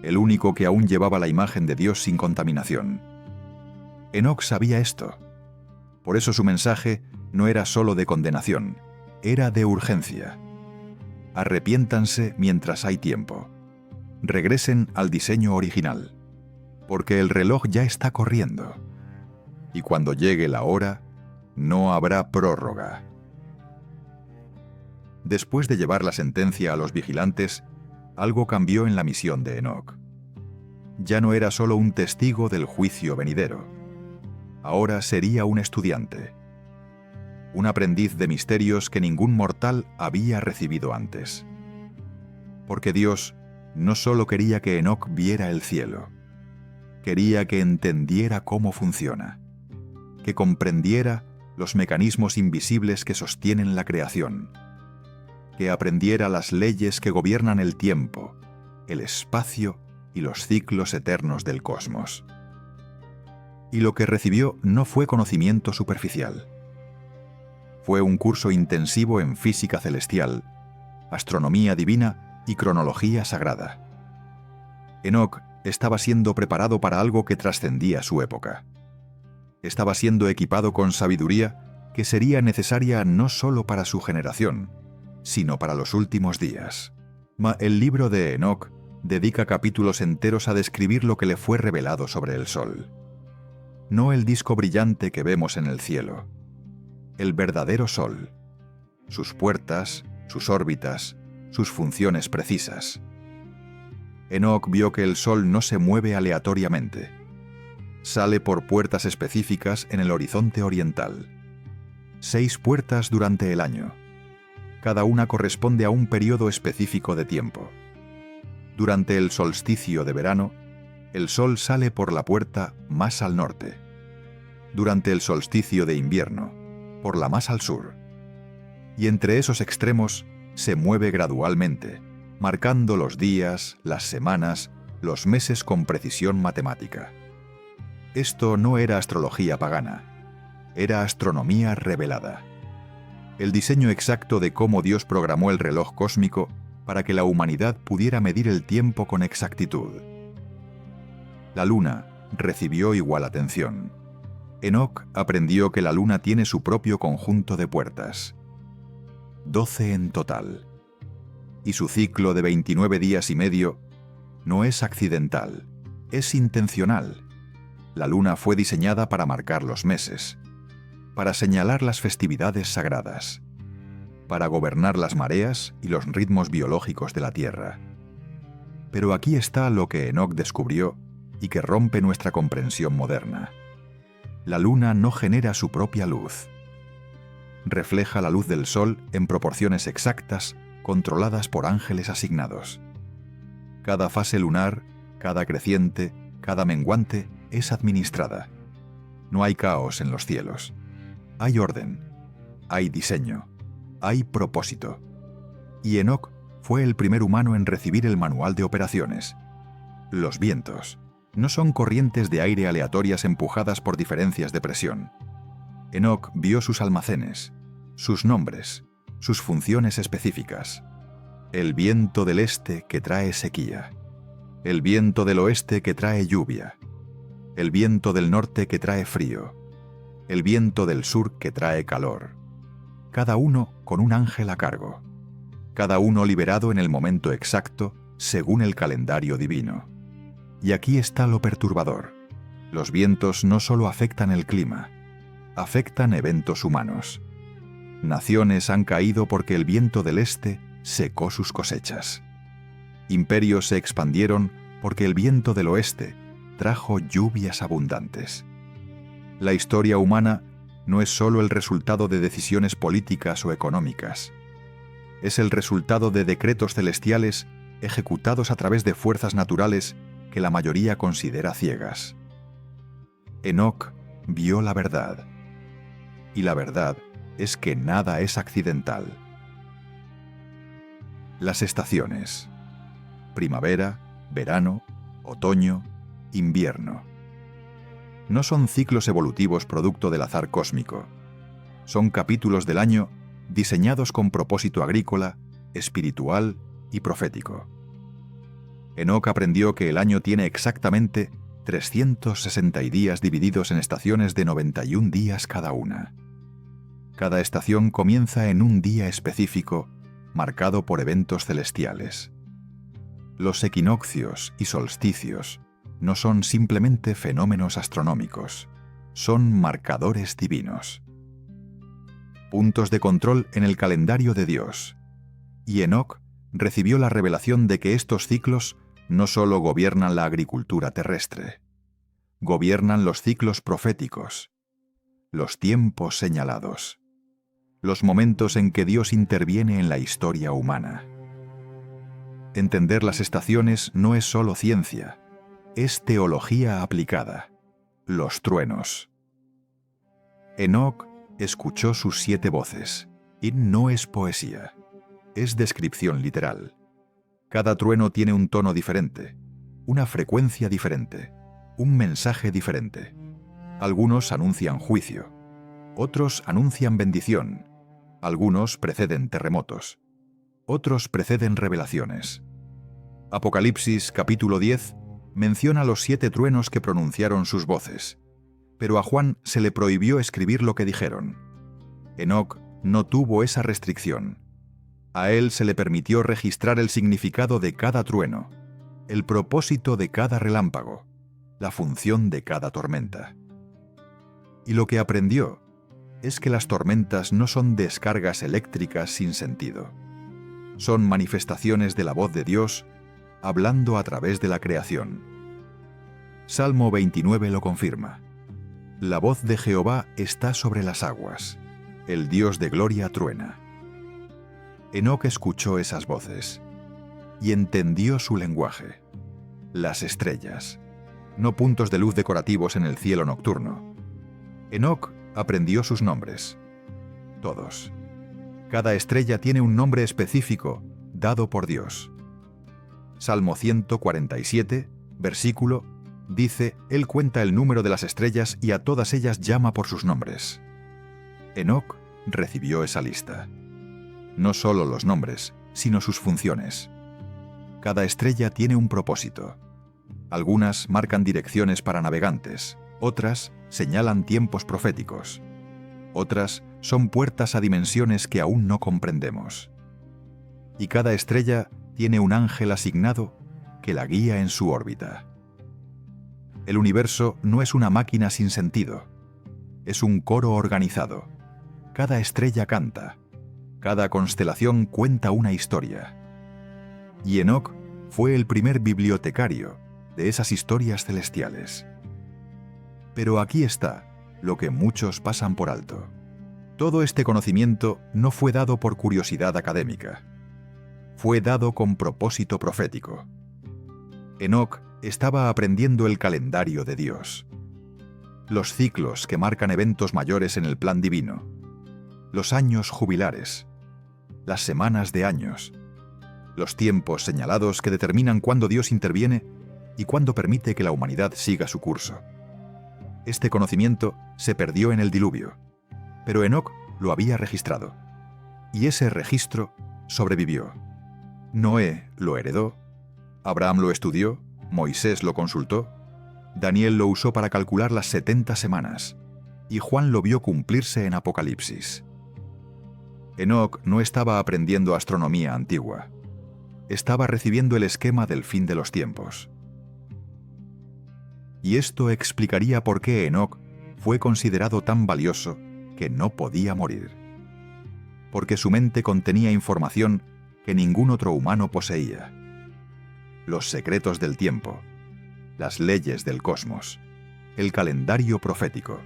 Speaker 1: el único que aún llevaba la imagen de Dios sin contaminación. Enoc sabía esto. Por eso su mensaje no era solo de condenación, era de urgencia. Arrepiéntanse mientras hay tiempo. Regresen al diseño original, porque el reloj ya está corriendo. Y cuando llegue la hora, no habrá prórroga. Después de llevar la sentencia a los vigilantes, algo cambió en la misión de Enoc. Ya no era solo un testigo del juicio venidero. Ahora sería un estudiante, un aprendiz de misterios que ningún mortal había recibido antes. Porque Dios no solo quería que Enoc viera el cielo, quería que entendiera cómo funciona, que comprendiera los mecanismos invisibles que sostienen la creación, que aprendiera las leyes que gobiernan el tiempo, el espacio y los ciclos eternos del cosmos. Y lo que recibió no fue conocimiento superficial, Fue un curso intensivo en física celestial, astronomía divina y cronología sagrada. Enoc estaba siendo preparado para algo que trascendía su época. Estaba siendo equipado con sabiduría que sería necesaria no solo para su generación, sino para los últimos días. El libro de Enoc dedica capítulos enteros a describir lo que le fue revelado sobre el Sol. No el disco brillante que vemos en el cielo, el verdadero Sol, sus puertas, sus órbitas, sus funciones precisas. Enoc vio que el Sol no se mueve aleatoriamente. Sale por puertas específicas en el horizonte oriental. 6 puertas durante el año. Cada una corresponde a un periodo específico de tiempo. Durante el solsticio de verano, el Sol sale por la puerta más al norte. Durante el solsticio de invierno, por la más al sur. Y entre esos extremos se mueve gradualmente, marcando los días, las semanas, los meses con precisión matemática. Esto no era astrología pagana, era astronomía revelada. El diseño exacto de cómo Dios programó el reloj cósmico para que la humanidad pudiera medir el tiempo con exactitud. La luna recibió igual atención. Enoc aprendió que la luna tiene su propio conjunto de puertas, 12 en total, y su ciclo de 29 días y medio no es accidental, es intencional. La luna fue diseñada para marcar los meses, para señalar las festividades sagradas, para gobernar las mareas y los ritmos biológicos de la Tierra. Pero aquí está lo que Enoc descubrió y que rompe nuestra comprensión moderna. La luna no genera su propia luz. Refleja la luz del Sol en proporciones exactas, controladas por ángeles asignados. Cada fase lunar, cada creciente, cada menguante es administrada. No hay caos en los cielos. Hay orden, hay diseño, hay propósito. Y Enoc fue el primer humano en recibir el manual de operaciones. Los vientos no son corrientes de aire aleatorias empujadas por diferencias de presión. Enoc vio sus almacenes, sus nombres, sus funciones específicas. El viento del este que trae sequía. El viento del oeste que trae lluvia. El viento del norte que trae frío. El viento del sur que trae calor. Cada uno con un ángel a cargo. Cada uno liberado en el momento exacto, según el calendario divino. Y aquí está lo perturbador. Los vientos no solo afectan el clima, afectan eventos humanos. Naciones han caído porque el viento del este secó sus cosechas. Imperios se expandieron porque el viento del oeste trajo lluvias abundantes. La historia humana no es solo el resultado de decisiones políticas o económicas. Es el resultado de decretos celestiales ejecutados a través de fuerzas naturales que la mayoría considera ciegas. Enoc vio la verdad. Y la verdad es que nada es accidental. Las estaciones: primavera, verano, otoño, invierno. No son ciclos evolutivos producto del azar cósmico. Son capítulos del año diseñados con propósito agrícola, espiritual y profético. Enoc aprendió que el año tiene exactamente 360 días divididos en estaciones de 91 días cada una. Cada estación comienza en un día específico, marcado por eventos celestiales. Los equinoccios y solsticios no son simplemente fenómenos astronómicos, son marcadores divinos. Puntos de control en el calendario de Dios. Y Enoc recibió la revelación de que estos ciclos no solo gobiernan la agricultura terrestre, gobiernan los ciclos proféticos, los tiempos señalados, los momentos en que Dios interviene en la historia humana. Entender las estaciones no es solo ciencia, es teología aplicada, los truenos. Enoc escuchó sus 7 voces, y no es poesía, es descripción literal. Cada trueno tiene un tono diferente, una frecuencia diferente, un mensaje diferente. Algunos anuncian juicio, otros anuncian bendición, Algunos preceden terremotos, otros preceden revelaciones. Apocalipsis capítulo 10 menciona los 7 truenos que pronunciaron sus voces, pero a Juan se le prohibió escribir lo que dijeron. Enoc no tuvo esa restricción. A él se le permitió registrar el significado de cada trueno, el propósito de cada relámpago, la función de cada tormenta. Y lo que aprendió es que las tormentas no son descargas eléctricas sin sentido. Son manifestaciones de la voz de Dios hablando a través de la creación. Salmo 29 lo confirma. La voz de Jehová está sobre las aguas. El Dios de gloria truena. Enoc escuchó esas voces y entendió su lenguaje. Las estrellas, no puntos de luz decorativos en el cielo nocturno. Enoc aprendió sus nombres. Todos. Cada estrella tiene un nombre específico dado por Dios. Salmo 147, versículo, dice: Él cuenta el número de las estrellas y a todas ellas llama por sus nombres. Enoc recibió esa lista. No solo los nombres, sino sus funciones. Cada estrella tiene un propósito. Algunas marcan direcciones para navegantes, otras señalan tiempos proféticos. Otras son puertas a dimensiones que aún no comprendemos. Y cada estrella tiene un ángel asignado que la guía en su órbita. El universo no es una máquina sin sentido. Es un coro organizado. Cada estrella canta. Cada constelación cuenta una historia. Y Enoc fue el primer bibliotecario de esas historias celestiales. Pero aquí está lo que muchos pasan por alto. Todo este conocimiento no fue dado por curiosidad académica. Fue dado con propósito profético. Enoc estaba aprendiendo el calendario de Dios. Los ciclos que marcan eventos mayores en el plan divino. Los años jubilares. Las semanas de años. Los tiempos señalados que determinan cuándo Dios interviene y cuándo permite que la humanidad siga su curso. Este conocimiento se perdió en el diluvio, pero Enoc lo había registrado, y ese registro sobrevivió. Noé lo heredó, Abraham lo estudió, Moisés lo consultó, Daniel lo usó para calcular las 70 semanas, y Juan lo vio cumplirse en Apocalipsis. Enoc no estaba aprendiendo astronomía antigua, estaba recibiendo el esquema del fin de los tiempos. Y esto explicaría por qué Enoc fue considerado tan valioso que no podía morir. Porque su mente contenía información que ningún otro humano poseía. Los secretos del tiempo, las leyes del cosmos, el calendario profético.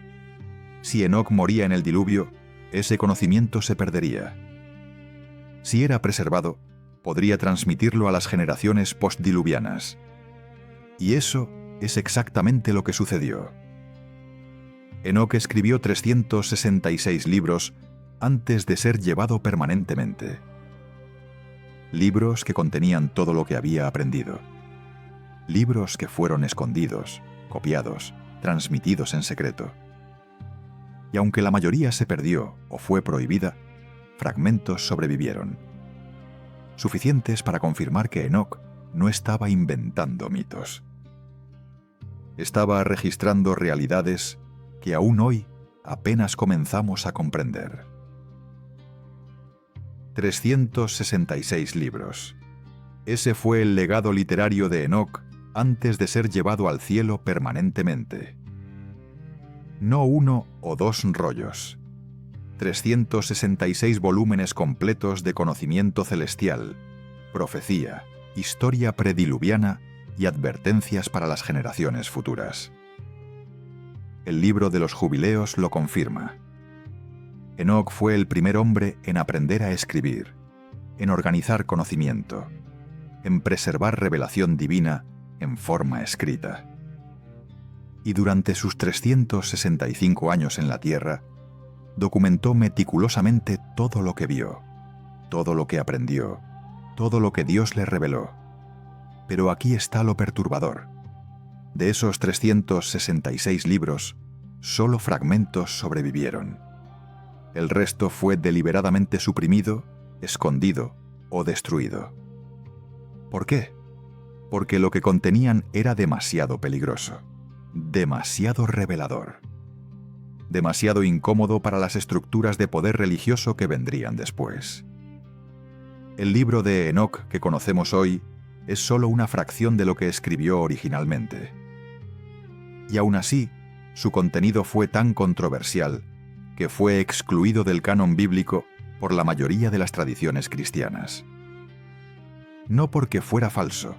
Speaker 1: Si Enoc moría en el diluvio, ese conocimiento se perdería. Si era preservado, podría transmitirlo a las generaciones postdiluvianas. Y eso es exactamente lo que sucedió. Enoc escribió 366 libros antes de ser llevado permanentemente. Libros que contenían todo lo que había aprendido. Libros que fueron escondidos, copiados, transmitidos en secreto. Y aunque la mayoría se perdió o fue prohibida, fragmentos sobrevivieron. Suficientes para confirmar que Enoc no estaba inventando mitos. Estaba registrando realidades que aún hoy apenas comenzamos a comprender. 366 libros. Ese fue el legado literario de Enoc antes de ser llevado al cielo permanentemente. No 1 o 2 rollos. 366 volúmenes completos de conocimiento celestial, profecía, historia prediluviana y advertencias para las generaciones futuras. El libro de los jubileos lo confirma. Enoc fue el primer hombre en aprender a escribir, en organizar conocimiento, en preservar revelación divina en forma escrita. Y durante sus 365 años en la tierra, documentó meticulosamente todo lo que vio, todo lo que aprendió, todo lo que Dios le reveló. Pero aquí está lo perturbador. De esos 366 libros, solo fragmentos sobrevivieron. El resto fue deliberadamente suprimido, escondido o destruido. ¿Por qué? Porque lo que contenían era demasiado peligroso, demasiado revelador, demasiado incómodo para las estructuras de poder religioso que vendrían después. El libro de Enoc que conocemos hoy es solo una fracción de lo que escribió originalmente. Y aún así, su contenido fue tan controversial que fue excluido del canon bíblico por la mayoría de las tradiciones cristianas. No porque fuera falso.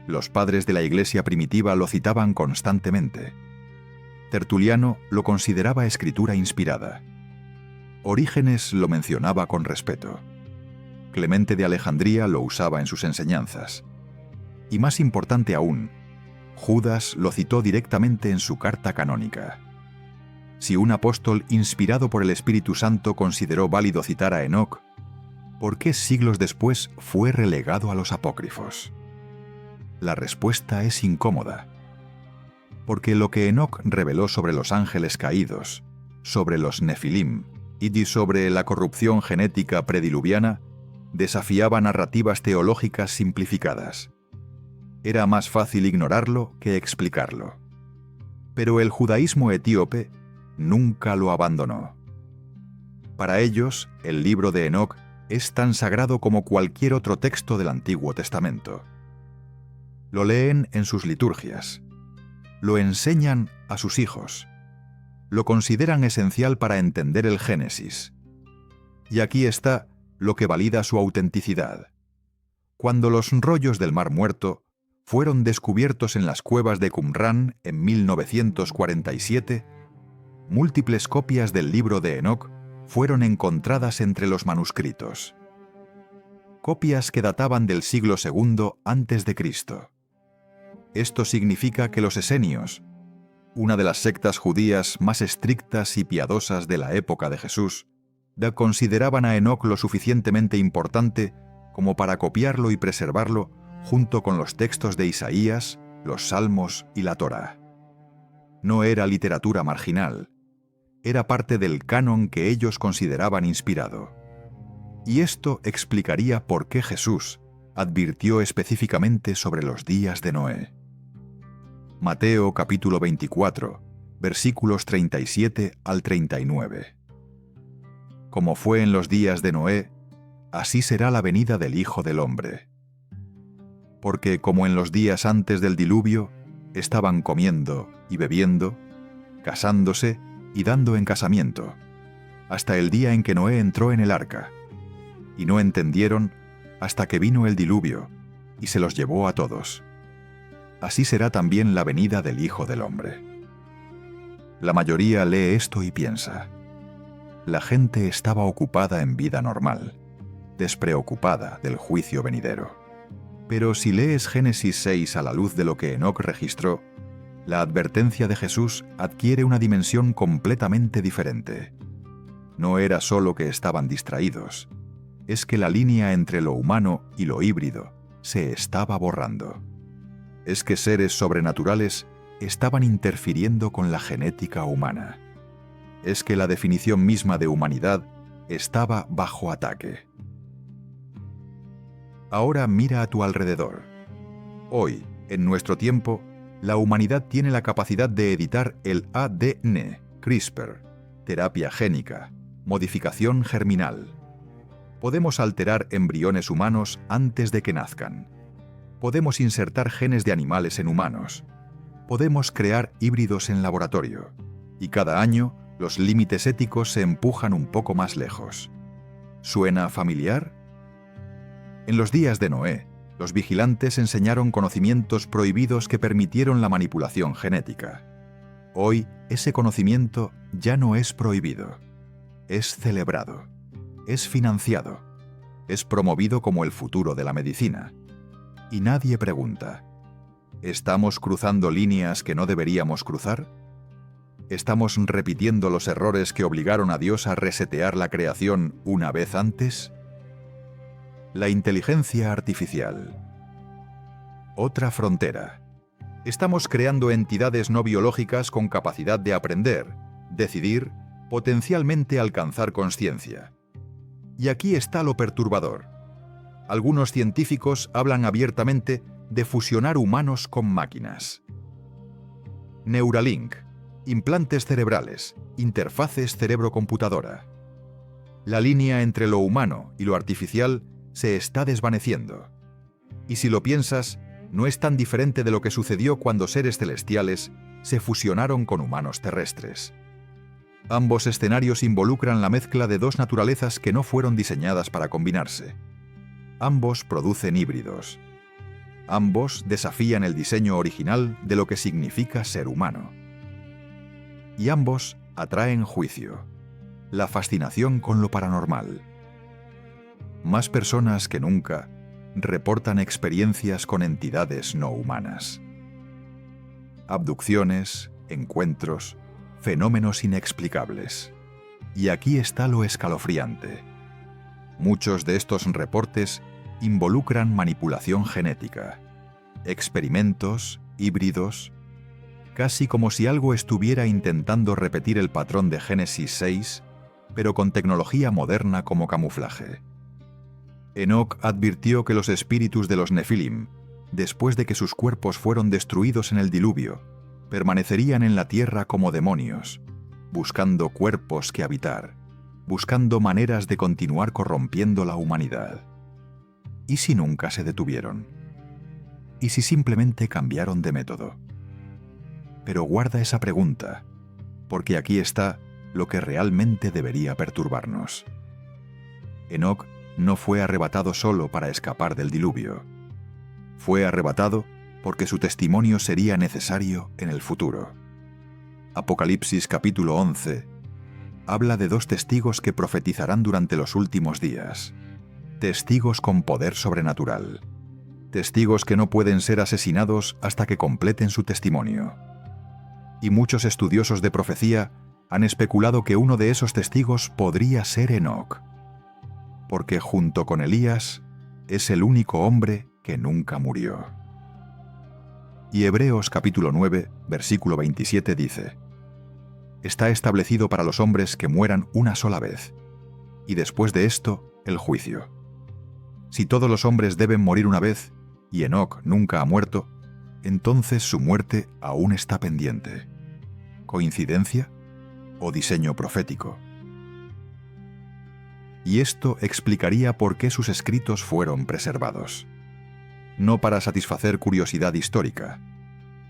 Speaker 1: Los padres de la Iglesia primitiva lo citaban constantemente. Tertuliano lo consideraba escritura inspirada. Orígenes lo mencionaba con respeto. Clemente de Alejandría lo usaba en sus enseñanzas. Y más importante aún, Judas lo citó directamente en su carta canónica. Si un apóstol inspirado por el Espíritu Santo consideró válido citar a Enoc, ¿por qué siglos después fue relegado a los apócrifos? La respuesta es incómoda. Porque lo que Enoc reveló sobre los ángeles caídos, sobre los Nefilim y sobre la corrupción genética prediluviana, desafiaba narrativas teológicas simplificadas. Era más fácil ignorarlo que explicarlo. Pero el judaísmo etíope nunca lo abandonó. Para ellos, el libro de Enoc es tan sagrado como cualquier otro texto del Antiguo Testamento. Lo leen en sus liturgias, lo enseñan a sus hijos, lo consideran esencial para entender el Génesis. Y aquí está lo que valida su autenticidad. Cuando los rollos del Mar Muerto fueron descubiertos en las cuevas de Qumran en 1947, múltiples copias del libro de Enoc fueron encontradas entre los manuscritos. Copias que databan del siglo II a.C. Esto significa que los esenios, una de las sectas judías más estrictas y piadosas de la época de Jesús, consideraban a Enoc lo suficientemente importante como para copiarlo y preservarlo junto con los textos de Isaías, los Salmos y la Torá. No era literatura marginal, era parte del canon que ellos consideraban inspirado. Y esto explicaría por qué Jesús advirtió específicamente sobre los días de Noé. Mateo capítulo 24, versículos 37 al 39. Como fue en los días de Noé, así será la venida del Hijo del Hombre. Porque como en los días antes del diluvio, estaban comiendo y bebiendo, casándose y dando en casamiento, hasta el día en que Noé entró en el arca, y no entendieron hasta que vino el diluvio, y se los llevó a todos. Así será también la venida del Hijo del Hombre. La mayoría lee esto y piensa: la gente estaba ocupada en vida normal, despreocupada del juicio venidero. Pero si lees Génesis 6 a la luz de lo que Enoc registró, la advertencia de Jesús adquiere una dimensión completamente diferente. No era solo que estaban distraídos, es que la línea entre lo humano y lo híbrido se estaba borrando. Es que seres sobrenaturales estaban interfiriendo con la genética humana. Es que la definición misma de humanidad estaba bajo ataque. Ahora mira a tu alrededor. Hoy, en nuestro tiempo, la humanidad tiene la capacidad de editar el ADN, CRISPR, terapia génica, modificación germinal. Podemos alterar embriones humanos antes de que nazcan. Podemos insertar genes de animales en humanos. Podemos crear híbridos en laboratorio. Y cada año, los límites éticos se empujan un poco más lejos. ¿Suena familiar? En los días de Noé, los vigilantes enseñaron conocimientos prohibidos que permitieron la manipulación genética. Hoy, ese conocimiento ya no es prohibido. Es celebrado. Es financiado. Es promovido como el futuro de la medicina. Y nadie pregunta: ¿estamos cruzando líneas que no deberíamos cruzar? ¿Estamos repitiendo los errores que obligaron a Dios a resetear la creación una vez antes? La inteligencia artificial. Otra frontera. Estamos creando entidades no biológicas con capacidad de aprender, decidir potencialmente alcanzar consciencia. Y aquí está lo perturbador. Algunos científicos hablan abiertamente de fusionar humanos con máquinas. Neuralink, implantes cerebrales, interfaces cerebro-computadora. La línea entre lo humano y lo artificial se está desvaneciendo. Y si lo piensas, no es tan diferente de lo que sucedió cuando seres celestiales se fusionaron con humanos terrestres. Ambos escenarios involucran la mezcla de dos naturalezas que no fueron diseñadas para combinarse. Ambos producen híbridos. Ambos desafían el diseño original de lo que significa ser humano. Y ambos atraen juicio, la fascinación con lo paranormal. Más personas que nunca reportan experiencias con entidades no humanas. Abducciones, encuentros, fenómenos inexplicables. Y aquí está lo escalofriante. Muchos de estos reportes involucran manipulación genética, experimentos, híbridos, casi como si algo estuviera intentando repetir el patrón de Génesis 6, pero con tecnología moderna como camuflaje. Enoc advirtió que los espíritus de los Nefilim, después de que sus cuerpos fueron destruidos en el diluvio, permanecerían en la tierra como demonios, buscando cuerpos que habitar, buscando maneras de continuar corrompiendo la humanidad. ¿Y si nunca se detuvieron? ¿Y si simplemente cambiaron de método? Pero guarda esa pregunta, porque aquí está lo que realmente debería perturbarnos. Enoc no fue arrebatado solo para escapar del diluvio. Fue arrebatado porque su testimonio sería necesario en el futuro. Apocalipsis capítulo 11 habla de dos testigos que profetizarán durante los últimos días. Testigos con poder sobrenatural. Testigos que no pueden ser asesinados hasta que completen su testimonio. Y muchos estudiosos de profecía han especulado que uno de esos testigos podría ser Enoc, porque junto con Elías es el único hombre que nunca murió. Y Hebreos capítulo 9, versículo 27 dice: Está establecido para los hombres que mueran una sola vez, y después de esto, el juicio. Si todos los hombres deben morir una vez, y Enoc nunca ha muerto, entonces su muerte aún está pendiente. ¿Coincidencia o diseño profético? Y esto explicaría por qué sus escritos fueron preservados. No para satisfacer curiosidad histórica,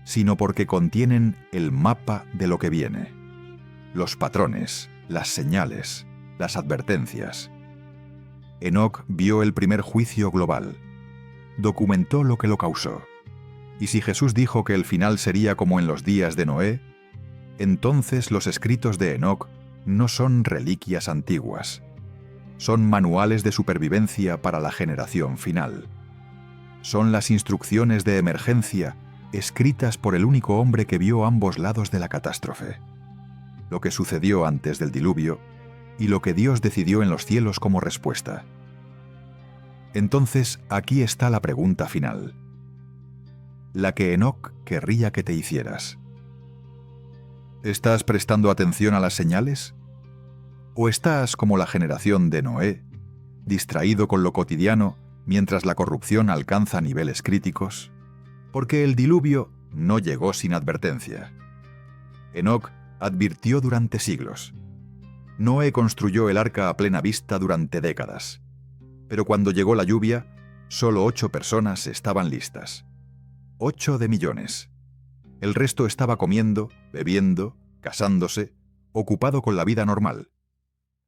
Speaker 1: sino porque contienen el mapa de lo que viene, los patrones, las señales, las advertencias. Enoc vio el primer juicio global, documentó lo que lo causó. Y si Jesús dijo que el final sería como en los días de Noé, entonces los escritos de Enoc no son reliquias antiguas, son manuales de supervivencia para la generación final. Son las instrucciones de emergencia escritas por el único hombre que vio ambos lados de la catástrofe, lo que sucedió antes del diluvio y lo que Dios decidió en los cielos como respuesta. Entonces, aquí está la pregunta final, la que Enoc querría que te hicieras. ¿Estás prestando atención a las señales? ¿O estás como la generación de Noé, distraído con lo cotidiano mientras la corrupción alcanza niveles críticos? Porque el diluvio no llegó sin advertencia. Enoc advirtió durante siglos. Noé construyó el arca a plena vista durante décadas. Pero cuando llegó la lluvia, solo 8 personas estaban listas. 8 de millones. El resto estaba comiendo, bebiendo, casándose, ocupado con la vida normal.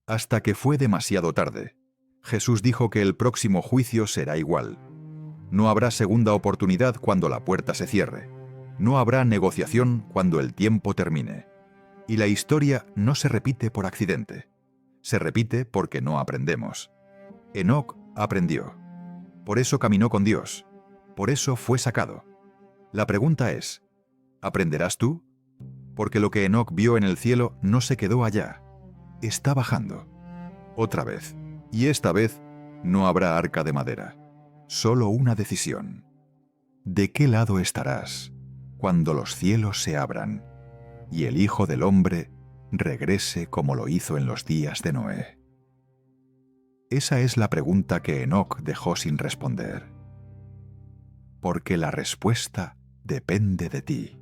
Speaker 1: Hasta que fue demasiado tarde. Jesús dijo que el próximo juicio será igual. No habrá segunda oportunidad cuando la puerta se cierre. No habrá negociación cuando el tiempo termine. Y la historia no se repite por accidente. Se repite porque no aprendemos. Enoc aprendió. Por eso caminó con Dios. Por eso fue sacado. La pregunta es, ¿aprenderás tú? Porque lo que Enoc vio en el cielo no se quedó allá. Está bajando. Otra vez. Y esta vez no habrá arca de madera. Solo una decisión. ¿De qué lado estarás cuando los cielos se abran y el Hijo del Hombre regrese como lo hizo en los días de Noé? Esa es la pregunta que Enoc dejó sin responder. Porque la respuesta depende de ti.